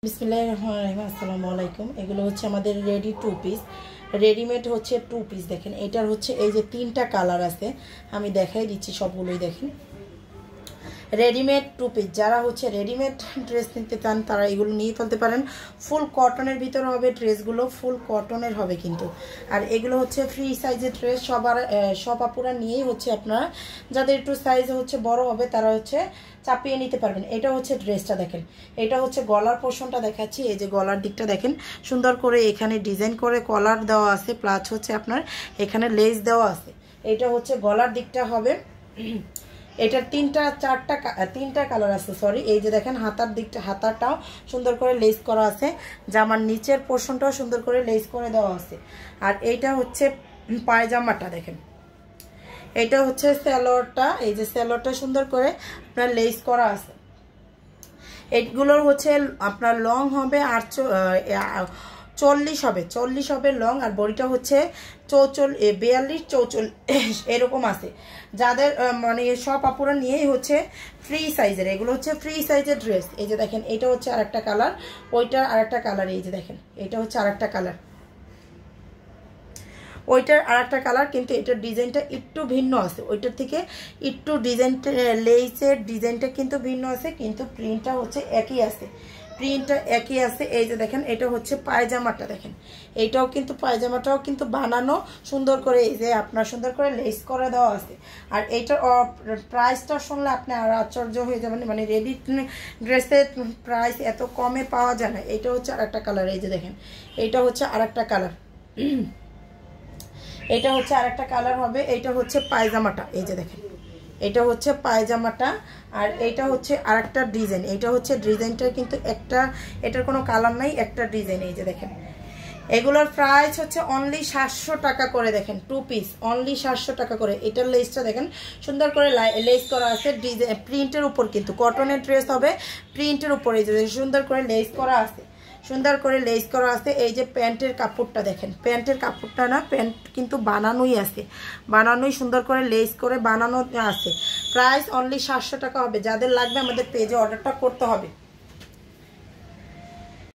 বিসমিল্লাহির রহমানির রহিম। আসসালামু আলাইকুম। এগুলো হচ্ছে আমাদের রেডি টু পিস, রেডিমেড হচ্ছে টু পিস। দেখেন এটার হচ্ছে এই যে তিনটা কালার আছে, আমি দেখাই দিচ্ছি সবগুলোই। দেখেন রেডিমেড টু পিস, যারা হচ্ছে রেডিমেড ড্রেস নিতে চান তারা এগুলো নিয়ে ফেলতে পারেন। ফুল কটনের ভিতর হবে ড্রেসগুলো, ফুল কটনের হবে কিন্তু। আর এগুলো হচ্ছে ফ্রি সাইজের ড্রেস, সব আপুরা নিয়েই হচ্ছে আপনারা, যাদের একটু সাইজ হচ্ছে বড় হবে তারা হচ্ছে চাপিয়ে নিতে পারবেন। এটা হচ্ছে ড্রেসটা দেখেন, এটা হচ্ছে গলার পোর্শনটা দেখাচ্ছি। এই যে গলার দিকটা দেখেন, সুন্দর করে এখানে ডিজাইন করে কলার দেওয়া আছে, প্লাস হচ্ছে আপনার এখানে লেস দেওয়া আছে। এটা হচ্ছে গলার দিকটা হবে। এটার তিনটা কালার আছে, সরি। এই যে দেখেন হাতার দিকটা, হাতাটাও সুন্দর করে লেস করা আছে, জামার নিচের পোর্শনটাও সুন্দর করে লেস করে দেওয়া আছে। আর এইটা হচ্ছে পায়জামাটা দেখেন, এটা হচ্ছে স্যালোয়ারটা। এই যে স্যালোয়ারটা সুন্দর করে আপনার লেস করা আছে। এইগুলোর হচ্ছে আপনার লং হবে 40 হবে, 40 হবে লং। আর বডিটা হচ্ছে 42 44 এরকম আছে। যাদের মানে সব আপুরা নিয়েই হচ্ছে ফ্রি সাইজের, এগুলো হচ্ছে ফ্রি সাইজের ড্রেস। এই যে দেখেন এটা হচ্ছে আরেকটা কালার, ওইটার আরেকটা কালার। এই যে দেখেন এটা হচ্ছে আরেকটা কালার, ওইটার আরেকটা কালার, কিন্তু এটার ডিজাইনটা একটু ভিন্ন আছে, ওইটার থেকে একটু ডিজাইনটা, লেসের ডিজাইনটা কিন্তু ভিন্ন আছে, কিন্তু প্রিন্টটা হচ্ছে একই আছে, প্রিন্টটা একই আছে। এই যে দেখেন এটা হচ্ছে পায়জামাটা দেখেন, এইটাও কিন্তু পায়জামাটাও কিন্তু বানানো সুন্দর করে, এই যে আপনার সুন্দর করে লেস করে দেওয়া আছে। আর এইটার প্রাইসটা শুনলে আপনি আর আশ্চর্য হয়ে যাবেন, মানে রেডি ড্রেসের প্রাইস এত কমে পাওয়া যায় না। এইটা হচ্ছে আরেকটা কালার, এই যে দেখেন এইটা হচ্ছে আরেকটা কালার, এটা হচ্ছে আরেকটা কালার হবে। এইটা হচ্ছে পায়জামাটা, এই যে দেখেন এটা হচ্ছে পায়জামাটা। আর এইটা হচ্ছে আরেকটা ডিজাইন, এইটা হচ্ছে ডিজাইনটা কিন্তু একটা, এটার কোনো কালার নাই, একটা ডিজাইন। এই যে দেখেন এগুলোর প্রাইস হচ্ছে অনলি 700 টাকা করে। দেখেন টু পিস অনলি 700 টাকা করে। এটার লেসটা দেখেন সুন্দর করে লেস করা আছে, ডিজাইন প্রিন্টের উপর, কিন্তু কটনের ড্রেস হবে, প্রিন্টের উপর। এই যে সুন্দর করে লেস করা আছে, সুন্দর করে লেস করা আছে। এই যে প্যান্টের কাপড়টা দেখেন, প্যান্টের কাপড়টা না, প্যান্ট কিন্তু বানানোই আছে, বানানোই সুন্দর করে লেস করে বানানো আছে। প্রাইস অনলি 700 টাকা হবে। যাদের লাগবে আমাদের পেজে অর্ডারটা করতে হবে।